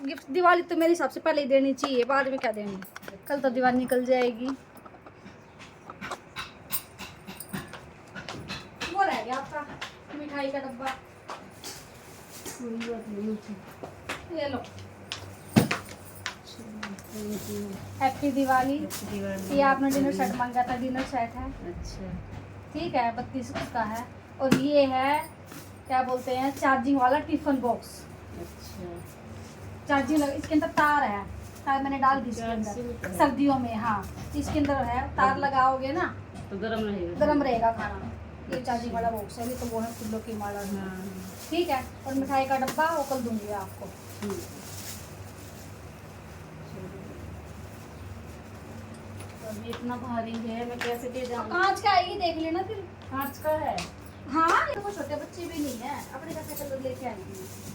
Gift Diwali तो मेरे हिसाब से पहले ही देनी चाहिए, बाद में क्या देनी, कल तो दिवाली निकल जाएगी। वो रह गया आपका मिठाई का डब्बा, ये लो। हैप्पी दिवाली। ये आपने डिनर सेट मांगा था, डिनर सेट है। अच्छा ठीक है, 32 का है। और ये है क्या बोलते हैं, चार्जिंग वाला टिफिन बॉक्स। अच्छा चार्जिंग लगा, इसके अंदर तार है, तार मैंने डाल दी इसके अंदर सर्दियों में। हाँ, इसके अंदर है तार, लगाओगे ना तो गरम रहेगा खाना। ये चार्जिंग वाला बॉक्स है, ये तो वो है फूलों की माला। ठीक है, और मिठाई का डब्बा वो कल दूंगी आपको। अभी इतना भारी है, मैं कैसे दे जाऊँ? कांच का है, ये देख लेना फिर। कांच का है? हाँ, ये तो छोटे बच्चे भी नहीं है, अपने घर से कलर लेके आएंगे।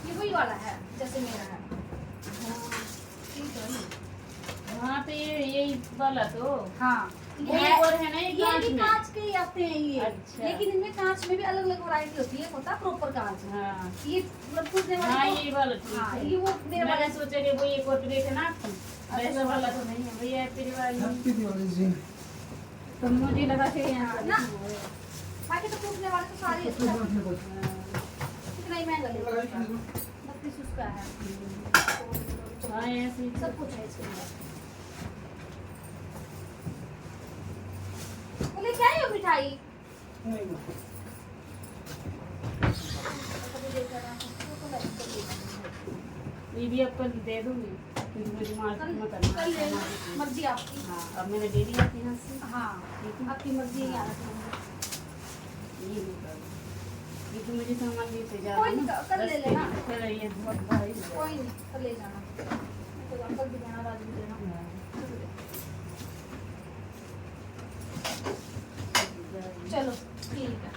ये वही वाला है जैसे मेरा है। हाँ तो ये वाला तो हाँ, ये और है ना, ये भी कांच के ही आते हैं ये। अच्छा। लेकिन इनमें कांच में भी अलग अलग वैरायटी होती है, होता प्रॉपर कांच। हाँ ये मतलब टूटने वाला हाँ, तो- ये वाला ठीक हाँ, है। ये वो मेरे वाला। मैंने सोचा कि वो एक और प्लेट है ना आपकी, वैसा वाला तो नहीं है भैया। हैप्पी दिवाली जी। तो मुझे लगा कि यहाँ ना, बाकी तो टूटने वाले तो सारे होते हैं। इतना ही महंगा लेगा, 32 उसका है। हाँ ऐसे सब कुछ है इसके अंदर। बोले क्या है वो मिठाई? ये भी आपको दे दूंगी, फिर मुझे मार्केट में करना कल ले लो, है। मर्जी आपकी। हाँ अब मैंने दे दिया आपके यहाँ से। हाँ, आपकी मर्जी है यार। ये नहीं कर, ये तो मुझे सामान भी से जा कोई नहीं, कल ले लेना। फिर ये बहुत भारी हो जाएगा। कोई नहीं, कल ले जाना। तो अंकल भी देना, राजू भी देना। चलो ठीक है।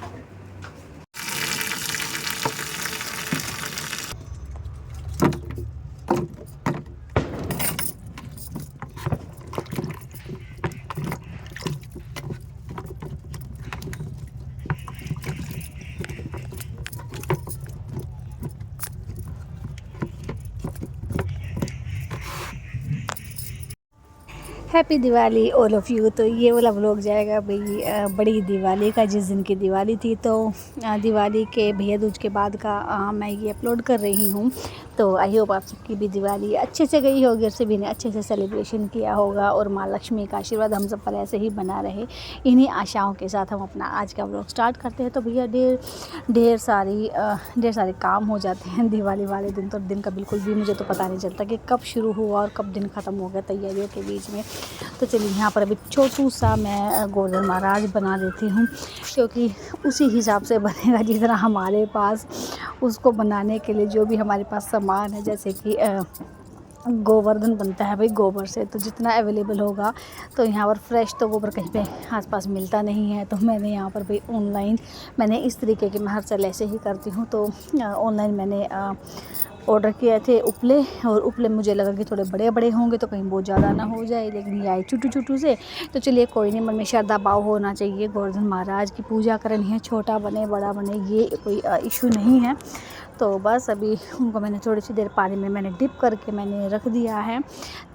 Happy Diwali all of you. तो ये वाला व्लॉग जाएगा भाई बड़ी दिवाली का, जिस दिन की दिवाली थी। तो दिवाली के भैया दूज के बाद का मैं ये अपलोड कर रही हूँ। तो आई होप आप सबकी भी दिवाली अच्छे से गई होगी और सभी ने अच्छे से सेलिब्रेशन किया होगा, और माँ लक्ष्मी का आशीर्वाद हम सब पर ऐसे ही बना रहे। इन्हीं आशाओं के साथ हम अपना आज का व्लॉग स्टार्ट करते हैं। तो भैया ढेर सारे काम हो जाते हैं दिवाली वाले दिन। तो दिन का बिल्कुल भी मुझे तो पता नहीं चलता कि कब शुरू हुआ और कब दिन ख़त्म हो गया तैयारियों के बीच में। तो चलिए, यहाँ पर अभी छोटू सा मैं गोल्डन महाराज बना देती हूँ, क्योंकि उसी हिसाब से बनेगा जितना हमारे पास, उसको बनाने के लिए जो भी हमारे पास सामान है। जैसे कि गोवर्धन बनता है भाई गोबर से, तो जितना अवेलेबल होगा। तो यहाँ पर फ्रेश तो गोबर कहीं पे आसपास मिलता नहीं है। तो मैंने यहाँ पर भाई ऑनलाइन मैंने इस तरीके के, मैं हर साल ऐसे ही करती हूँ। तो ऑनलाइन मैंने ऑर्डर किए थे उपले, और उपले मुझे लगा कि थोड़े बड़े बड़े होंगे तो कहीं बहुत ज़्यादा ना हो जाए, लेकिन ये आए छोटू छोटू से। तो चलिए कोई नहीं, मन में श्रद्धा भाव होना चाहिए। गोवर्धन महाराज की पूजा करनी है, छोटा बने बड़ा बने ये कोई इशू नहीं है। तो बस अभी उनको मैंने थोड़ी सी देर पानी में मैंने डिप करके मैंने रख दिया है,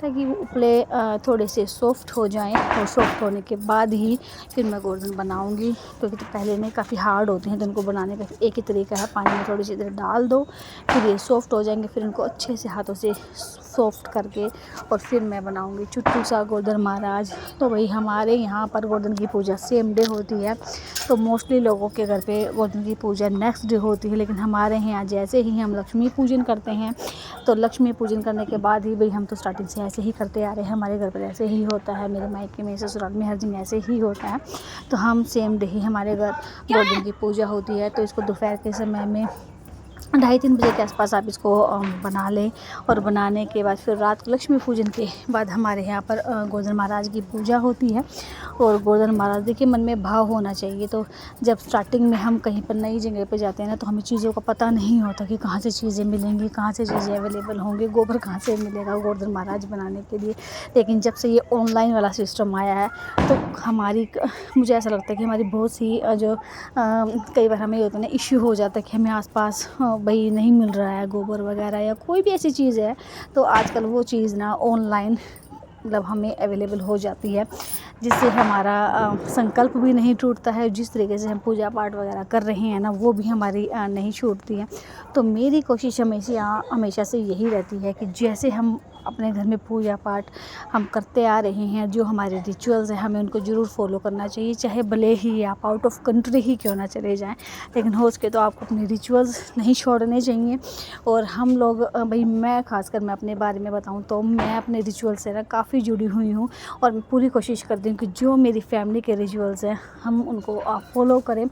ताकि वो उपले थोड़े से सॉफ्ट हो जाएं। और सॉफ्ट होने के बाद ही फिर मैं गोवर्धन बनाऊंगी, क्योंकि तो पहले नहीं काफ़ी हार्ड होते हैं। तो उनको बनाने का एक ही तरीका है, पानी में थोड़ी सी देर डाल दो, फिर ये सॉफ्ट हो जाएंगे। फिर इनको अच्छे से हाथों से सॉफ्ट करके और फिर मैं बनाऊंगी छोटू सा गोवर्धन महाराज। तो वही हमारे यहाँ पर गोवर्धन की पूजा सेम डे होती है। तो मोस्टली लोगों के घर पे गोवर्धन की पूजा नेक्स्ट डे होती है, लेकिन हमारे यहाँ जैसे ही हम लक्ष्मी पूजन करते हैं, तो लक्ष्मी पूजन करने के बाद ही भाई हम तो स्टार्टिंग से ऐसे ही करते आ रहे हैं। हमारे घर पर ऐसे ही होता है, मेरे मायके में ससुराल में हर दिन ऐसे ही होता है। तो हम सेम डे ही हमारे घर गोवर्धन की पूजा होती है। तो इसको दोपहर के समय में 2:30-3 बजे के आसपास आप इसको बना लें। और बनाने के बाद फिर रात को लक्ष्मी पूजन के बाद हमारे यहाँ पर गोवर्धन महाराज की पूजा होती है। और गोवर्धन महाराज, देखिए मन में भाव होना चाहिए। तो जब स्टार्टिंग में हम कहीं पर नई जगह पे जाते हैं ना, तो हमें चीज़ों का पता नहीं होता कि कहाँ से चीज़ें मिलेंगी, कहाँ से चीज़ें अवेलेबल होंगी, गोबर कहाँ से मिलेगा गोवर्धन महाराज बनाने के लिए। लेकिन जब से ये ऑनलाइन वाला सिस्टम आया है तो मुझे ऐसा लगता है कि हमारी बहुत सी कई बार हमें होता है ना इश्यू हो जाता है कि हमें आसपास भाई नहीं मिल रहा है गोबर वगैरह या कोई भी ऐसी चीज़ है, तो आजकल वो चीज़ ना ऑनलाइन मतलब हमें अवेलेबल हो जाती है, जिससे हमारा संकल्प भी नहीं टूटता है। जिस तरीके से हम पूजा पाठ वगैरह कर रहे हैं ना, वो भी हमारी नहीं छूटती है। तो मेरी कोशिश हमेशा से यही रहती है कि जैसे हम अपने घर में पूजा पाठ हम करते आ रहे हैं, जो हमारे रिचुअल्स हैं हमें उनको ज़रूर फॉलो करना चाहिए, चाहे भले ही आप आउट ऑफ कंट्री ही क्यों ना चले जाएं, लेकिन हो सके तो आपको अपने रिचुअल्स नहीं छोड़ने चाहिए। और हम लोग भाई मैं ख़ासकर मैं अपने बारे में बताऊं तो मैं अपने रिचुअल से ना काफ़ी जुड़ी हुई हूँ। और मैं पूरी कोशिश करती हूँ कि जो मेरी फैमिली के रिचुअल्स हैं हम उनको फॉलो करें।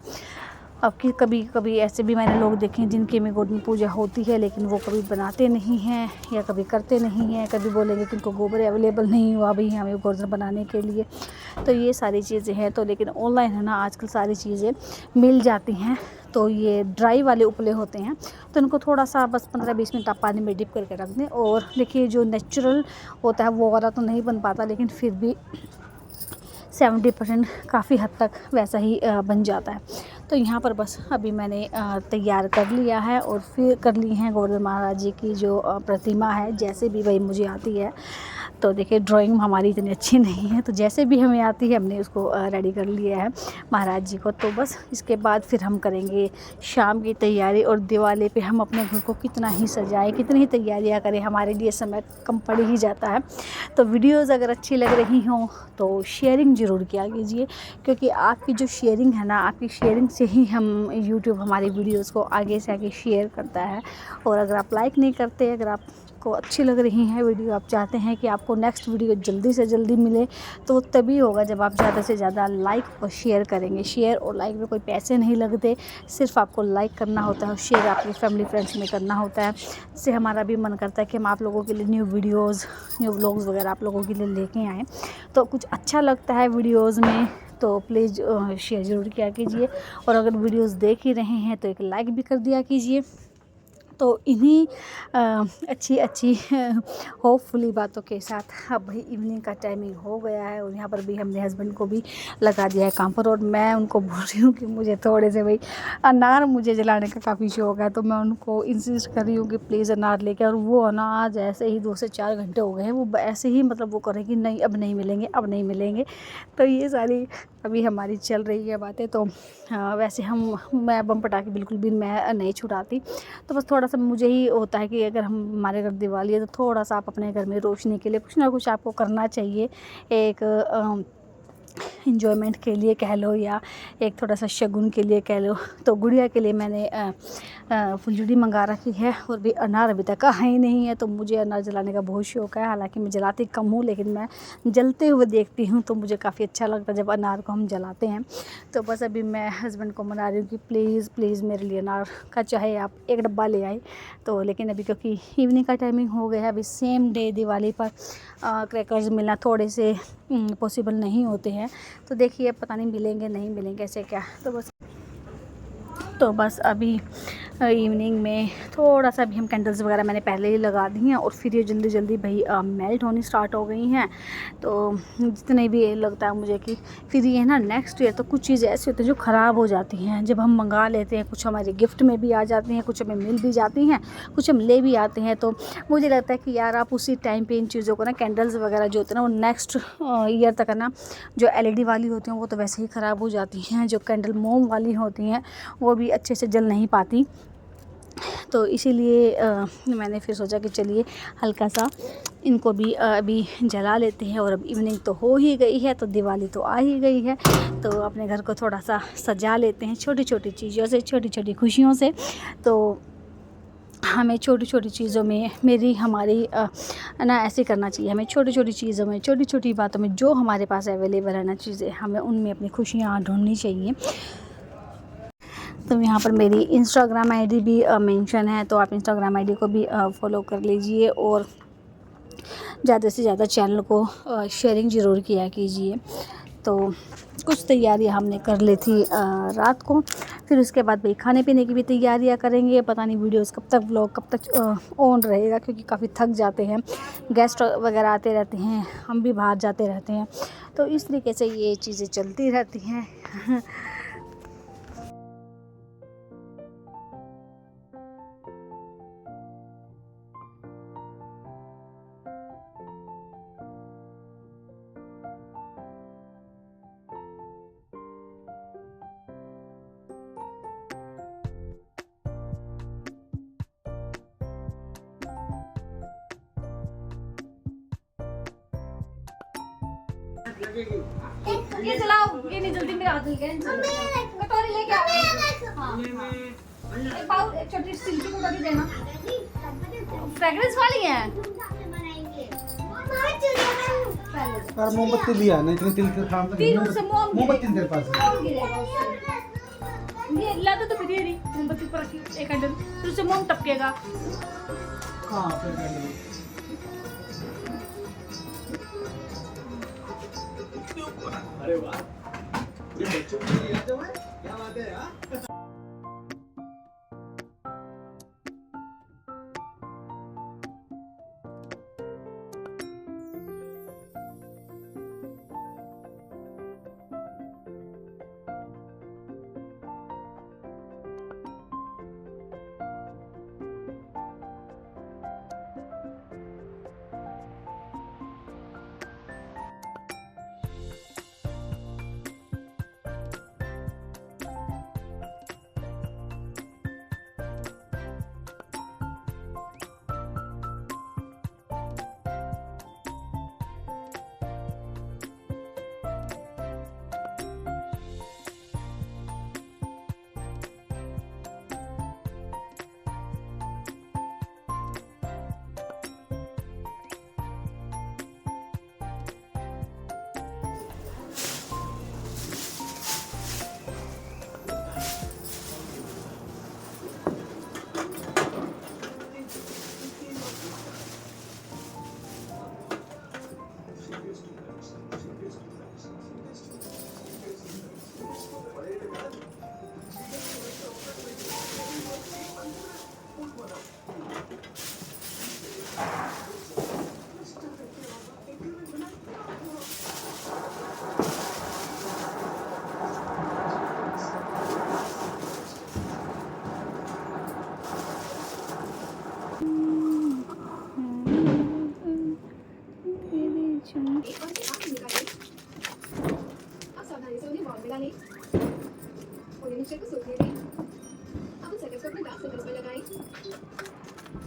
अब कि कभी कभी ऐसे भी मैंने लोग देखे हैं जिनके में गोवर्धन पूजा होती है, लेकिन वो कभी बनाते नहीं हैं या कभी करते नहीं हैं। कभी बोलेंगे कि उनको गोबर अवेलेबल नहीं हुआ भाई हमें गोवर्धन बनाने के लिए। तो ये सारी चीज़ें हैं। तो लेकिन ऑनलाइन है ना आजकल सारी चीज़ें मिल जाती हैं। तो ये ड्राई वाले उपले होते हैं, तो इनको थोड़ा सा बस 15-20 मिनट आप पानी में डिप करके रख दें। और देखिए जो नेचुरल होता है वो वाला तो नहीं बन पाता, लेकिन फिर भी 70% काफ़ी हद तक वैसा ही बन जाता है। तो यहाँ पर बस अभी मैंने तैयार कर लिया है और फिर कर ली हैं गोवर्धन महाराज जी की जो प्रतिमा है, जैसे भी वही मुझे आती है। तो देखिए ड्राइंग हमारी इतनी अच्छी नहीं है, तो जैसे भी हमें आती है हमने उसको रेडी कर लिया है महाराज जी को। तो बस इसके बाद फिर हम करेंगे शाम की तैयारी। और दिवाली पे हम अपने घर को कितना ही सजाएं, कितनी ही तैयारियां करें, हमारे लिए समय कम पड़ ही जाता है। तो वीडियोज़ अगर अच्छी लग रही हों तो शेयरिंग ज़रूर किया कीजिए, क्योंकि आपकी जो शेयरिंग है ना, आपकी शेयरिंग से ही हम यूट्यूब हमारी वीडियोज़ को आगे से आगे शेयर करता है। और अगर आप लाइक नहीं करते, अगर आपको अच्छी लग रही है वीडियो, आप चाहते हैं कि आपको नेक्स्ट वीडियो जल्दी से जल्दी मिले, तो तभी होगा जब आप ज़्यादा से ज़्यादा लाइक और शेयर करेंगे। शेयर और लाइक में कोई पैसे नहीं लगते, सिर्फ आपको लाइक करना होता है और शेयर आपकी फैमिली फ्रेंड्स में करना होता है। इससे हमारा भी मन करता है कि हम आप लोगों के लिए न्यू वीडियोज़, न्यू व्लॉग्स वगैरह आप लोगों के लिए लेके आएँ। तो कुछ अच्छा लगता है वीडियोज़ में तो प्लीज़ शेयर ज़रूर किया कीजिए। और अगर वीडियोज़ देख ही रहे हैं तो एक लाइक भी कर दिया कीजिए। तो इन्हीं अच्छी होपफुली बातों के साथ अब भाई इवनिंग का टाइमिंग हो गया है। और यहाँ पर भी हमने हस्बैंड को भी लगा दिया है काम पर। और मैं उनको बोल रही हूँ कि मुझे थोड़े से भाई अनार मुझे जलाने का काफ़ी शौक़ है, तो मैं उनको इंसिस्ट कर रही हूँ कि प्लीज़ अनार लेके। और वो अनार ऐसे ही 2 से 4 घंटे हो गए हैं, वो ऐसे ही मतलब वो करें कि नहीं अब नहीं मिलेंगे, अब नहीं मिलेंगे। तो ये सारी अभी हमारी चल रही है बातें। तो वैसे मैं बम पटाखे बिल्कुल भी मैं नहीं छुड़ाती। तो बस थोड़ा सा मुझे ही होता है कि अगर हमारे घर दिवाली है तो थोड़ा सा आप अपने घर में रोशनी के लिए कुछ ना कुछ आपको करना चाहिए। एक इन्जॉयमेंट के लिए कह लो या एक थोड़ा सा शगुन के लिए कह लो। तो गुड़िया के लिए मैंने फुलझड़ी मंगा रखी है। और भी अनार अभी तक आया ही नहीं है, तो मुझे अनार जलाने का बहुत शौक़ है। हालांकि मैं जलाती कम हूँ, लेकिन मैं जलते हुए देखती हूँ तो मुझे काफ़ी अच्छा लगता है जब अनार को हम जलाते हैं। तो बस अभी मैं हस्बैंड को मना रही हूँ कि प्लीज़ मेरे लिए अनार का चाहे आप 1 डब्बा ले आए। तो लेकिन अभी क्योंकि इवनिंग का टाइमिंग हो गया है, अभी सेम डे दिवाली पर क्रैकर्स मिलना थोड़े से पॉसिबल नहीं होते हैं। तो देखिए पता नहीं मिलेंगे नहीं मिलेंगे ऐसे क्या। तो बस अभी इवनिंग में थोड़ा सा भी हम कैंडल्स वगैरह मैंने पहले ही लगा दी हैं। और फिर ये जल्दी भाई मेल्ट होनी स्टार्ट हो गई हैं। तो जितने भी ये लगता है मुझे कि फिर ये ना नेक्स्ट ईयर तो कुछ चीज़ें ऐसी होती हैं जो ख़राब हो जाती हैं जब हम मंगा लेते हैं। कुछ हमारे गिफ्ट में भी आ जाती हैं, कुछ हमें मिल भी जाती हैं, कुछ हम ले भी आते हैं। तो मुझे लगता है कि यार आप उसी टाइम पर इन चीज़ों को ना कैंडल्स वगैरह जो होते हैं ना वो नेक्स्ट ईयर तक है ना, जो LED वाली होती हैं वो तो वैसे ही ख़राब हो जाती हैं, जो कैंडल मोम वाली होती हैं वो भी अच्छे से जल नहीं पाती। तो इसीलिए मैंने फिर सोचा कि चलिए हल्का सा इनको भी अभी जला लेते हैं। और अब इवनिंग तो हो ही गई है, तो दिवाली तो आ ही गई है, तो अपने घर को थोड़ा सा सजा लेते हैं छोटी छोटी चीज़ों से, छोटी छोटी खुशियों से। तो हमें छोटी छोटी चीज़ों में हमारी ना ऐसे करना चाहिए। हमें छोटी छोटी चीज़ों में, छोटी छोटी बातों में जो हमारे पास अवेलेबल है ना चीज़ें, हमें उनमें अपनी खुशियाँ ढूंढनी चाहिए। तो यहाँ पर मेरी इंस्टाग्राम आईडी भी मेंशन है, तो आप इंस्टाग्राम आईडी को भी फॉलो कर लीजिए और ज़्यादा से ज़्यादा चैनल को शेयरिंग ज़रूर किया कीजिए। तो कुछ तैयारियां हमने कर ली थी रात को, फिर उसके बाद भाई खाने पीने की भी तैयारियां करेंगे। पता नहीं वीडियोस कब तक, व्लॉग कब तक ऑन रहेगा, क्योंकि काफ़ी थक जाते हैं, गेस्ट वगैरह आते रहते हैं, हम भी बाहर जाते रहते हैं, तो इस तरीके से ये चीज़ें चलती रहती हैं। ये चलाओ, ये नहीं जल्दी मेरा हाथ धुल गया। कटोरी लेके आओ। हाँ हाँ, एक पाव, एक छोटी स्टील की कटोरी देना, फ्रेग्रेंस वाली है। यार मोमबत्ती लिया ना, इतने तिल के काम तो नहीं है। मोमबत्ती तेरे पास है? ये ला दो तो फिर ये रही मोमबत्ती पर रखी एक अंडर, फिर उससे मोम टपकेगा। हाँ फिर कर लो। अरे वाह, ये बच्चों के लिए याद है, क्या बात है यार। मिक्सचर को सूखने दें। अब उस सर्कस को अपने दांत से बस में लगाएं।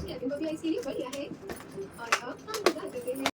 स्टेपिंग को भी आइस के लिए बढ़िया है। और अब हम इंतजार करते हैं।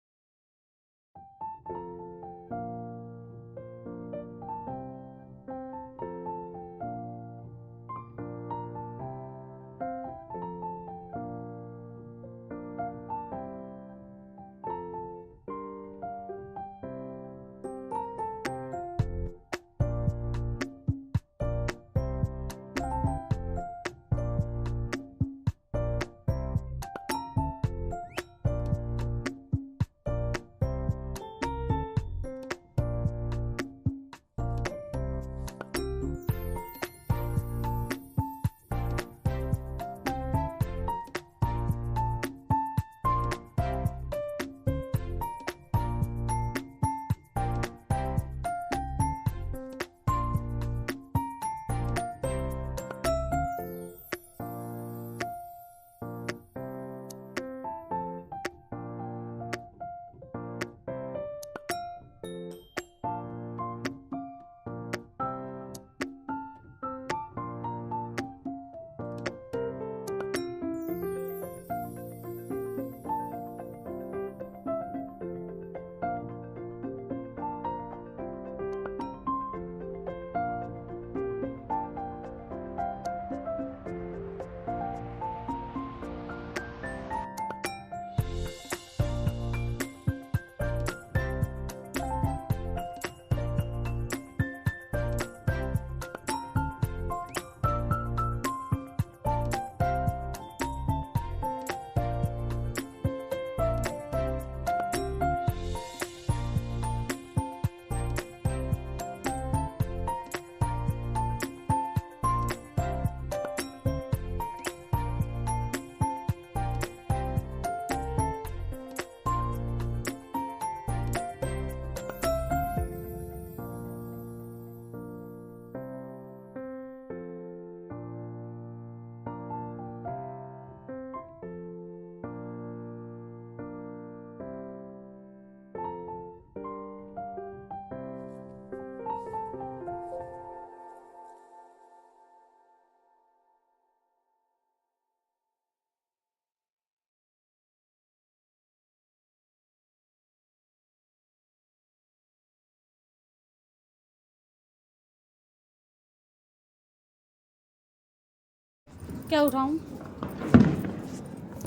क्या उठाऊं?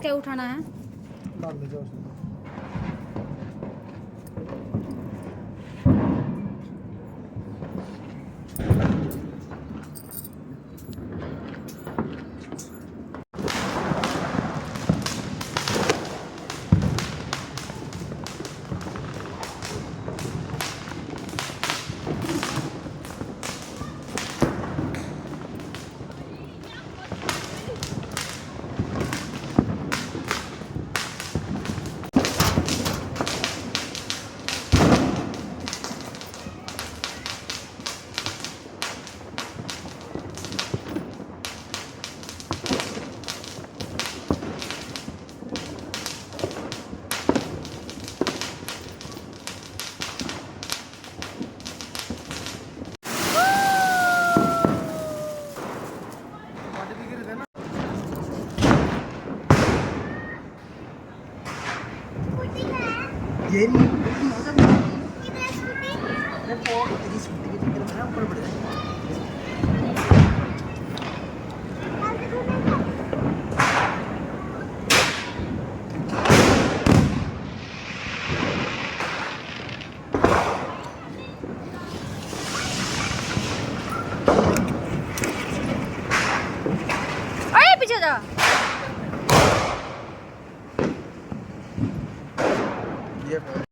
क्या उठाना है? डाल दे जाओ उसमें। ये नहीं मैं फोन तेरी स्कूटी के चक्कर में ना ऊपर बढ़ गया। अरे पीछे जा। ये